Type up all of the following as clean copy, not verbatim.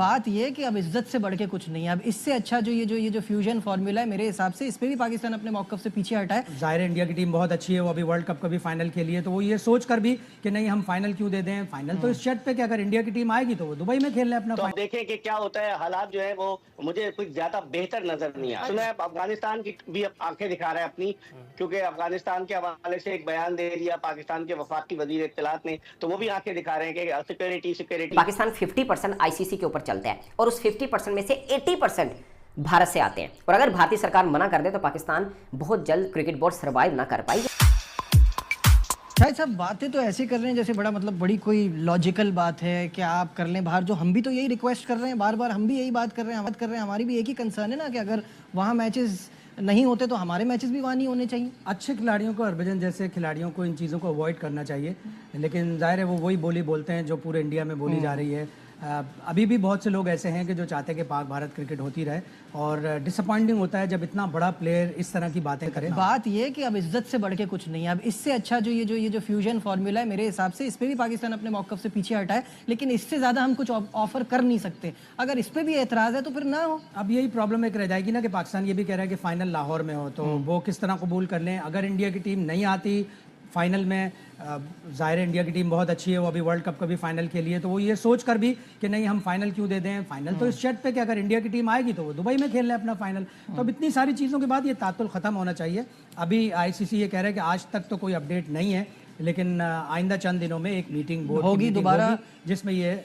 बात ये कि अब इज्जत से बढ़ के कुछ नहीं है। अब इससे अच्छा जो ये जो फ्यूजन फार्मूला है, मेरे हिसाब से इस पे भी पाकिस्तान अपने मौक़िफ़ से पीछे हटा है। ज़ाहिर इंडिया की टीम बहुत अच्छी है, वो अभी वर्ल्ड कप का भी फाइनल खेली है, तो वो ये सोच कर भी कि नहीं हम फाइनल क्यों दे दें, फाइनल तो इस शर्त पे कि अगर इंडिया की टीम आएगी तो वो दुबई में खेल लें अपना। तो अब देखें कि क्या होता है। हालात जो है वो मुझे कुछ ज्यादा बेहतर नजर नहीं आ सुना है। अफगानिस्तान की भी आंखें दिखा रहा है अपनी, क्योंकि अफगानिस्तान के हवाले से एक बयान दे दिया पाकिस्तान के वफाकी वजीर इत्तलात ने, तो वो भी आंखें दिखा रहे हैं कि सिक्योरिटी पाकिस्तान 50% आईसीसी के ऊपर चलता है और उस 50% में से 80% भारत से आते हैं, और अगर भारतीय सरकार मना कर दे तो पाकिस्तान बहुत जल्द क्रिकेट बोर्ड सर्वाइव ना कर पाएगी। शायद साहब बातें तो ऐसे कर रहे हैं जैसे बड़ा मतलब बड़ी कोई लॉजिकल बात है कि आप कर लें बाहर, जो हम भी तो यही रिक्वेस्ट कर रहे हैं, बार बार हम भी यही बात कर रहे हैं, हमारी भी एक ही कंसर्न है ना कि अगर वहाँ मैचेस नहीं होते तो हमारे मैचेस भी वहाँ नहीं होने चाहिए। अच्छे खिलाड़ियों को, हरभजन जैसे खिलाड़ियों को इन चीज़ों को अवॉइड करना चाहिए, लेकिन जाहिर है वो वही बोली बोलते हैं जो पूरे इंडिया में बोली जा रही है। अभी भी बहुत से लोग ऐसे हैं कि जो चाहते हैं कि पाक भारत क्रिकेट होती रहे, और डिसअपॉइंटिंग होता है जब इतना बड़ा प्लेयर इस तरह की बातें करे। बात ये कि अब इज्जत से बढ़ के कुछ नहीं है। अब इससे अच्छा जो ये जो फ्यूजन फार्मूला है, मेरे हिसाब से इस पे भी पाकिस्तान अपने मौक़िफ़ से पीछे हटा है, लेकिन इससे ज़्यादा हम कुछ ऑफर कर नहीं सकते। अगर इस पे भी एतराज़ है तो फिर ना हो। अब यही प्रॉब्लम एक रह जाएगी ना कि पाकिस्तान ये भी कह रहा है कि फाइनल लाहौर में हो, तो वो किस तरह कबूल कर लें। अगर इंडिया की टीम नहीं आती फाइनल में, ज़ाहिर इंडिया की टीम बहुत अच्छी है, वो अभी वर्ल्ड कप का भी फाइनल खेली है, तो वो ये सोच कर भी कि नहीं हम फाइनल क्यों दे दें, फाइनल तो इस शर्त पे कि अगर इंडिया की टीम आएगी तो वो दुबई में खेल लें अपना फाइनल। तो अब इतनी सारी चीज़ों के बाद ये तातुल ख़त्म होना चाहिए। अभी आईसीसी ये कह रहा है कि आज तक तो कोई अपडेट नहीं है, लेकिन आइंदा चंद दिनों में एक मीटिंग होगी दोबारा जिसमें ये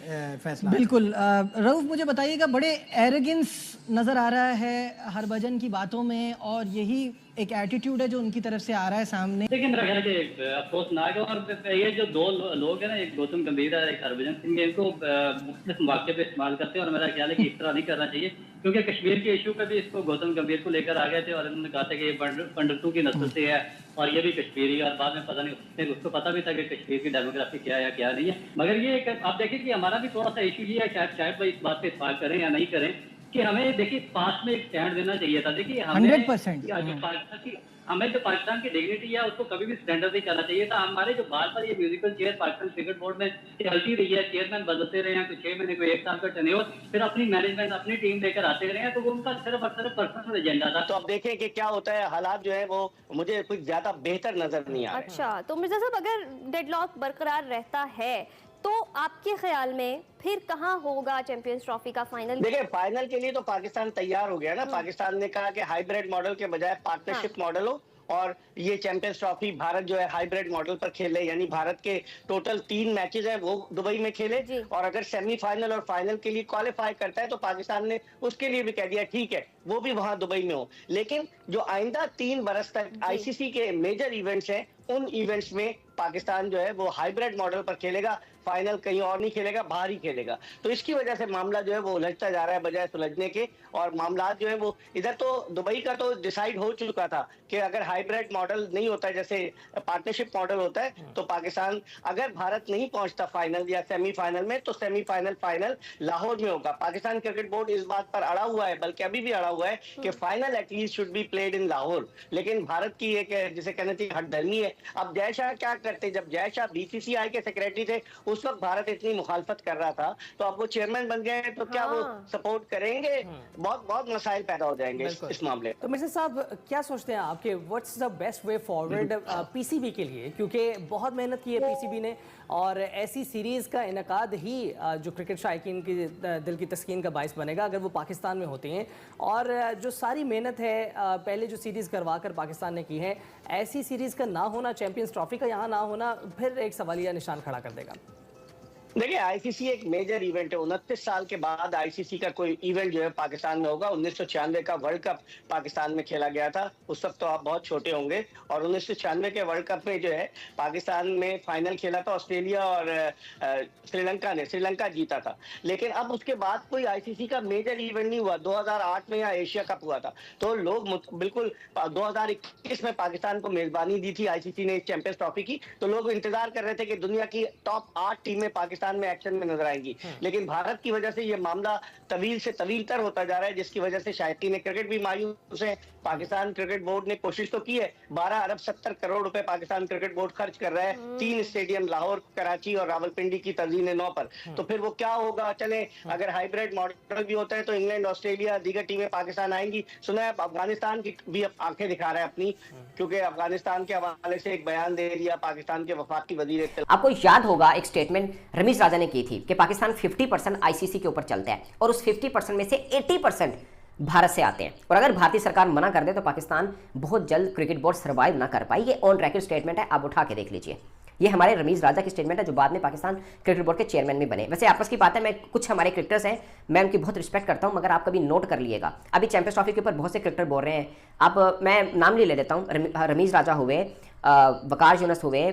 फैसला। बिल्कुल। रऊफ मुझे बताइएगा, बड़े एरोगेंस नज़र आ रहा है हरभजन की बातों में, और यही एक एटीट्यूड है जो उनकी तरफ से आ रहा है सामने। देखिए मेरा ख्याल है कि अफसोसनाक है, और ये जो दो लोग हैं ना, एक गौतम गंभीर है, एक हरभजन सिंह, इनको मुख्तलिफ मौके पे इस्तेमाल करते हैं, और मेरा ख्याल है कि इस तरह नहीं करना चाहिए, क्योंकि कश्मीर के इशू पे भी इसको गौतम गंभीर को लेकर आ गए थे और इन्होंने कहा था कि ये पंडितों की नस्ल से है और ये भी कश्मीरी, और बाद में पता नहीं उसको पता भी था कि कश्मीर की डेमोग्राफी क्या है क्या नहीं है। मगर ये आप देखिए कि हमारा भी थोड़ा सा इशू ये है, शायद भाई इस बात पे इत्तेफाक करें या नहीं करें, कि हमें देखिए पास में एक स्टैंड देना चाहिए था। देखिए 100% हमें जो पाकिस्तान की डिग्निटी है उसको कभी भी स्टैंडर्ड नहीं करना चाहिए था। हमारे जो बार बार ये musical chair Pakistan cricket board में चलती रही है, चेयरमैन बदलते रहे हैं, कोई 6 महीने कोई 1 साल का टेन्योर, फिर अपनी मैनेजमेंट अपनी टीम लेकर आते रहे हैं, तो वो उनका सिर्फ और सिर्फ पर्सनल एजेंडा था। तो अब देखें कि क्या होता है। हालात जो है वो मुझे कुछ ज्यादा बेहतर नजर नहीं आ रहे। अच्छा, तो मिर्जा साहब अगर डेडलॉक बरकरार रहता है तो आपके ख्याल में फिर कहां होगा चैंपियंस ट्रॉफी का फाइनल? देखिए फाइनल के लिए तो पाकिस्तान तैयार हो गया ना। पाकिस्तान ने कहा कि हाइब्रिड मॉडल के बजाय पार्टनरशिप मॉडल हो, और ये चैंपियंस ट्रॉफी भारत जो है हाइब्रिड मॉडल पर खेले, यानी भारत के टोटल 3 मैचेस है वो दुबई में खेले, और अगर सेमीफाइनल और फाइनल के लिए क्वालिफाई करता है तो पाकिस्तान ने उसके लिए भी कह दिया ठीक है वो भी वहां दुबई में हो। लेकिन जो आइंदा 3 बरस तक आईसीसी के मेजर इवेंट्स हैं, उन इवेंट्स में पाकिस्तान जो है वो हाइब्रिड मॉडल पर खेलेगा, फाइनल कहीं और नहीं खेलेगा, बाहर ही खेलेगा। तो इसकी वजह से मामला जो है वो उलझता जा रहा है बजाय सुलझने के, और मामला जो है वो इधर तो दुबई का तो डिसाइड हो चुका था कि अगर हाइब्रिड मॉडल नहीं होता है, जैसे पार्टनरशिप मॉडल होता है, तो पाकिस्तान अगर भारत नहीं पहुंचता फाइनल या सेमीफाइनल में, तो सेमीफाइनल फाइनल लाहौर में होगा। पाकिस्तान क्रिकेट बोर्ड इस बात पर अड़ा हुआ है, बल्कि अभी भी अड़ा हुआ है कि final at least should be played in Lahore. लेकिन भारत की एक जिसे कहना चाहिए हठधर्मी है। अब जय शाह क्या करते, जब जय शाह बीसीसीआई के सेक्रेटरी थे उस वक्त भारत इतनी मुखालफत कर रहा था, तो अब वो चेयरमैन बन गए हैं, तो क्या वो सपोर्ट करेंगे? बहुत मसाइल पैदा हो जाएंगे इस मामले। तो मिर्जा साहब क्या सोचते हैं आपके, what's the best way forward PCB के लिए, क्योंकि बहुत मेहनत की है पीसीबी ने, और ऐसी सीरीज़ का इनकाद ही जो क्रिकेट शायकीन की दिल की तस्कीन का बायस बनेगा अगर वो पाकिस्तान में होते हैं, और जो सारी मेहनत है पहले जो सीरीज़ करवा कर पाकिस्तान ने की है, ऐसी सीरीज़ का ना होना, चैंपियंस ट्रॉफी का यहाँ ना होना, फिर एक सवालिया निशान खड़ा कर देगा। देखिए आईसीसी एक मेजर इवेंट है। 29 साल के बाद आईसीसी का कोई इवेंट जो है पाकिस्तान में होगा। 1996 का वर्ल्ड कप पाकिस्तान में खेला गया था, उस वक्त तो आप बहुत छोटे होंगे, और 1996 के वर्ल्ड कप में जो है पाकिस्तान में फाइनल खेला था ऑस्ट्रेलिया और श्रीलंका ने, श्रीलंका जीता था। लेकिन अब उसके बाद कोई आईसीसी का मेजर इवेंट नहीं हुआ। 2008 में या एशिया कप हुआ था, तो लोग बिल्कुल 2021 में पाकिस्तान को मेजबानी दी थी आईसीसी ने चैंपियंस ट्रॉफी की, तो लोग इंतजार कर रहे थे कि दुनिया की टॉप 8 टीमें पाकिस्तान पाकिस्तान में एक्शन में नजर आएंगी। लेकिन भारत की वजह से ये मामला तवील से तवील तर होता जा रहा है, जिसकी वजह से शायकीन क्रिकेट भी मायूस है। पाकिस्तान क्रिकेट बोर्ड ने कोशिश तो की है, 12 अरब 70 करोड़ रुपए पाकिस्तान क्रिकेट बोर्ड खर्च कर रहा है 3 स्टेडियम लाहौर, कराची और रावलपिंडी की तर्जीन 9 पर। तो फिर वो क्या होगा, चले अगर हाइब्रिड मॉडल भी होता है तो इंग्लैंड, ऑस्ट्रेलिया, दीगर टीमें पाकिस्तान आएंगी। सुना है अफगानिस्तान की भी अब आंखें दिखा रहा है अपनी, क्योंकि अफगानिस्तान के हवाले से एक बयान दे दिया पाकिस्तान के वफाकी वजीर। आपको याद होगा एक स्टेटमेंट रमीज राजा ने की थी कि पाकिस्तान 50% आईसीसी के ऊपर चलता है और उस 50% में से 80% भारत से आते हैं, और अगर भारतीय सरकार मना कर दे तो पाकिस्तान बहुत जल्द क्रिकेट बोर्ड सर्वाइव ना कर पाई। ये ऑन रेकॉर्ड स्टेटमेंट है, आप उठा के देख लीजिए। ये हमारे रमीज राजा की स्टेटमेंट है, जो बाद में पाकिस्तान क्रिकेट बोर्ड के चेयरमैन भी बने। वैसे आपस की बात है, मैं कुछ हमारे क्रिकेटर्स हैं, मैं उनकी बहुत रिस्पेक्ट करता हूं, मगर आप कभी नोट कर लिएगा, अभी चैंपियंस ट्रॉफी के ऊपर बहुत से क्रिकेटर बोल रहे हैं। आप मैं नाम ले देता हूं, रमीज राजा हुए, वकार यूनुस हुए,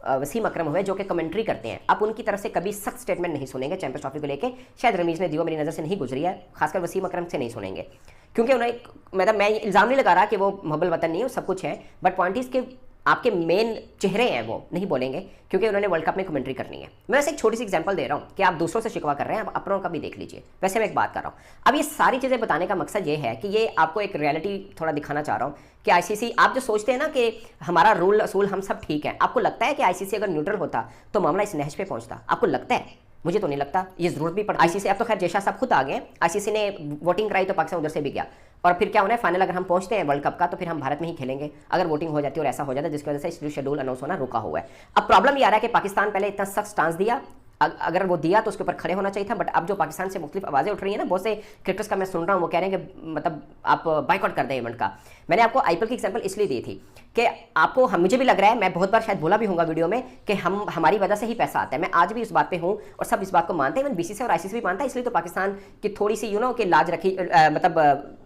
वसीम अकरम हुए, जो कि कमेंट्री करते हैं। आप उनकी तरफ से कभी सख्त स्टेटमेंट नहीं सुनेंगे चैंपियंस ट्रॉफी को लेके। शायद रमीज ने दियो, मेरी नज़र से नहीं गुजरी है, खासकर वसीम अकरम से नहीं सुनेंगे, क्योंकि उन्हें मतलब मैं इल्ज़ाम नहीं लगा रहा कि वो मोहब्बल वतन नहीं है, सब कुछ है, बट पॉइंट इज के आपके मेन चेहरे हैं वो नहीं बोलेंगे, क्योंकि उन्होंने वर्ल्ड कप में कमेंट्री करनी है। मैं वैसे एक छोटी सी एग्जांपल दे रहा हूँ कि आप दूसरों से शिकवा कर रहे हैं, आप अपनों का भी देख लीजिए। वैसे मैं एक बात कर रहा हूँ, अब ये सारी चीज़ें बताने का मकसद ये है कि ये आपको एक रियलिटी थोड़ा दिखाना चाह रहा हूँ कि आईसीसी, आप जो सोचते हैं ना कि हमारा रूल असूल हम सब ठीक है, आपको लगता है कि आईसीसी अगर न्यूट्रल होता तो मामला इस नहज पे पहुंचता? आपको लगता है? मुझे तो नहीं लगता ये जरूरत भी पड़ती। आईसीसी, अब तो खैर जयशाह साहब खुद आ गए, आईसीसी ने वोटिंग कराई तो पाकिस्तान उधर से भी गया, और फिर क्या होना है, फाइनल अगर हम पहुंचते हैं वर्ल्ड कप का तो फिर हम भारत में ही खेलेंगे अगर वोटिंग हो जाती है और ऐसा हो जाता है, जिसकी वजह से शेड्यूल अनाउंस होना रुका हुआ है। अब प्रॉब्लम ये आ रहा है कि पाकिस्तान पहले इतना सख्त स्टांस दिया, अगर वो दिया तो उसके ऊपर खड़े होना चाहिए था, बट अब जो पाकिस्तान से मुख्तलिफ आवाज़ें उठ रही हैं ना, बहुत से क्रिकेटर्स का मैं सुन रहा हूँ, वो कह रहे हैं कि मतलब आप बाइकआउट कर दें इवेंट का। मैंने आपको आईपीएल की एग्जांपल इसलिए दी थी कि आपको मुझे भी लग रहा है, मैं बहुत बार शायद बोला भी होगा वीडियो में, कि हमारी वजह से ही पैसा आता है। मैं आज भी इस बात पे हूँ और सब इस बात को मानते हैं, बीसीसीआई और आईसीसी भी मानता है, इसलिए तो पाकिस्तान की थोड़ी सी कि लाज रखी, मतलब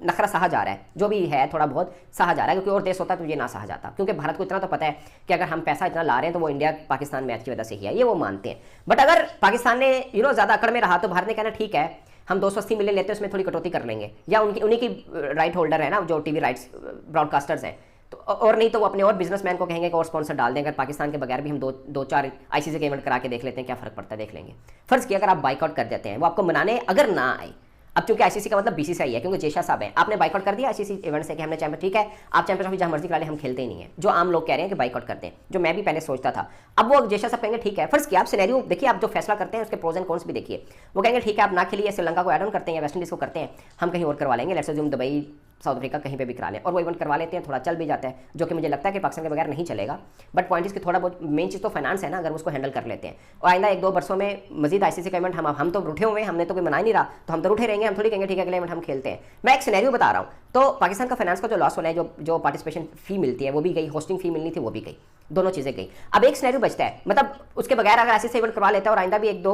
नखरा सहा जा रहा है, जो भी है थोड़ा बहुत सहा जा रहा है, क्योंकि और देश होता तो ये ना सहा जाता, क्योंकि भारत को इतना तो पता है कि अगर हम पैसा इतना ला रहे हैं तो वो इंडिया पाकिस्तान मैच की वजह से ही है, ये वो मानते हैं। बट अगर पाकिस्तान ने ज़्यादा अकड़ में रहा तो भारत ने कहना ठीक है, हम 280 मिलियन लेते हैं, उसमें थोड़ी कटौती कर लेंगे, या उन्हीं की राइट होल्डर है ना, जो टीवी राइट्स ब्रॉडकास्टर्स हैं, तो और नहीं तो वो अपने और बिजनेसमैन को कहेंगे कि और स्पॉन्सर डाल दें, अगर पाकिस्तान के बगैर भी हम दो चार आईसीसी के इवेंट करा के देख लेते हैं, क्या फर्क पड़ता है, देख लेंगे। फर्ज किया अगर आप बाइकआउट कर देते हैं, वो आपको मनाने अगर ना आए, अब चूंकि आईसीसी का मतलब बीसीसीआई है, क्योंकि जयशाह साहब हैं, आपने बाइकआउट कर दिया आईसीसी इवेंट से कि हमने चैंपियन, ठीक है आप चैंपियन ट्रॉफी जहां मर्जी करा ले, हम खेलते ही नहीं है, जो आम लोग कह रहे हैं कि बाइकआउट करते हैं, जो मैं भी पहले सोचता था। अब वो जयशाह साहब कहेंगे ठीक है, फर्ज किया आप सिनेरियो देखिए, आप जो फैसला करते हैं उसके प्रोज एंड कॉन्स भी देखिए। वो कहेंगे ठीक है आप ना खेलिए, श्रीलंका को ऐड ऑन करते हैं या वेस्ट इंडीज को करते हैं, हम कहीं और करवा लेंगे, let's assume Dubai, south Africa, कहीं पे भी करा लें, और वो इवेंट करवा लेते हैं, थोड़ा चल भी जाता है, जो कि मुझे लगता है कि पाकिस्तान के बगैर नहीं चलेगा। बट पॉइंट इसकी थोड़ा बहुत मेन चीज़ तो फाइनेंस है ना, अगर उसको हैंडल कर लेते हैं, और आइंदा 1-2 वर्षों में मजीद आईसीसी का इवेंट हम तो रूठे हुए हैं, हमने तो कोई मना ही नहीं रहा, तो हम तो रूठे रहेंगे, हम थोड़ी कहेंगे ठीक है अगले इवेंट हम खेलते हैं। मैं एक सिनेरियो बता रहा हूँ, तो पाकिस्तान का फाइनेंस का जो लॉस होना है, जो पार्टिसिपेशन फी मिलती है वो भी गई, होस्टिंग फी मिलनी थी वो भी गई, दोनों चीज़ें गई। अब एक सिनेरियो बचता है, मतलब उसके बगैर अगर आईसीसी इवेंट करवा लेता है और आइंदा भी 1-2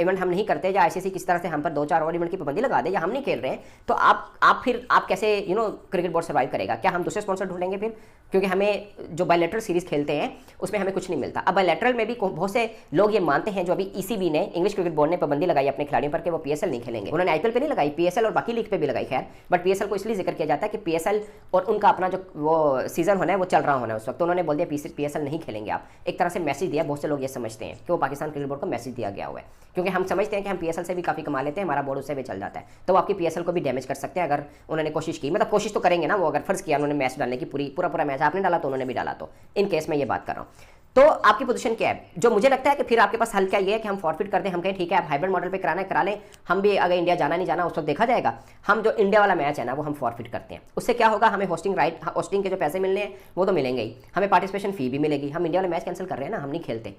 इवेंट हम नहीं करते, या आईसीसी किस तरह से हम पर 2-4 और इवेंट की पाबंदी लगा दे, या हम नहीं खेल रहे हैं, तो आप फिर कैसे क्रिकेट बोर्ड सर्वाइव करेगा? क्या हम दूसरे स्पॉन्सर ढूंढेंगे फिर? क्योंकि हमें जो बायलैटरल सीरीज खेलते हैं उसमें हमें कुछ नहीं मिलता। अब बायलैटरल में भी बहुत से लोग ये मानते हैं, जो अभी ईसीबी ने, इंग्लिश क्रिकेट बोर्ड ने पाबंदी लगाई अपने खिलाड़ियों पर कि वो पीएसएल नहीं खेलेंगे। उन्होंने आईपीएल पे नहीं लगाई, पीएसएल और बाकी लीग पे भी लगाई खैर, बट पीएसएल को इसलिए जिक्र किया जाता है कि पीएसएल और उनका अपना जो वो सीजन होना है वो चल रहा होना है उस वक्त, तो उन्होंने बोल दिया पीएसएल नहीं खेलेंगे आप। एक तरह से मैसेज दिया, बहुत से लोग ये समझते हैं कि वो पाकिस्तान क्रिकेट बोर्ड को मैसेज दिया गया हुआ है, क्योंकि हम समझते हैं कि हम पीएसएल से भी काफ़ी कमा लेते हैं, हमारा बोर्ड उससे भी चल जाता है, तो वो आपकी पीएसएल को भी डैमेज कर सकते हैं अगर उन्होंने कोशिश की, मतलब कोशिश तो करेंगे ना वो, अगर फर्ज किया उन्होंने मैच डालने की, पूरा मैच आपने डाला तो उन्होंने भी डाला, तो इन केस में ये बात कर रहा हूँ। तो आपकी पोजीशन क्या है? जो मुझे लगता है कि फिर आपके पास हल क्या ये है कि हम फॉरफिट कर दें, हम कहें ठीक है आप हाइब्रिड मॉडल पे कराना है करा लें, हम भी अगर इंडिया जाना नहीं जाना उस वक्त देखा जाएगा, हम जो इंडिया वाला मैच है ना वो हम फॉरफिट करते हैं। उससे क्या होगा, हमें होस्टिंग के जो पैसे मिलने हैं वो तो मिलेंगे ही, हमें पार्टिसिपेशन फी भी मिलेगी, हम इंडिया वाला मैच कैंसिल कर रहे हैं ना, हम नहीं खेलते,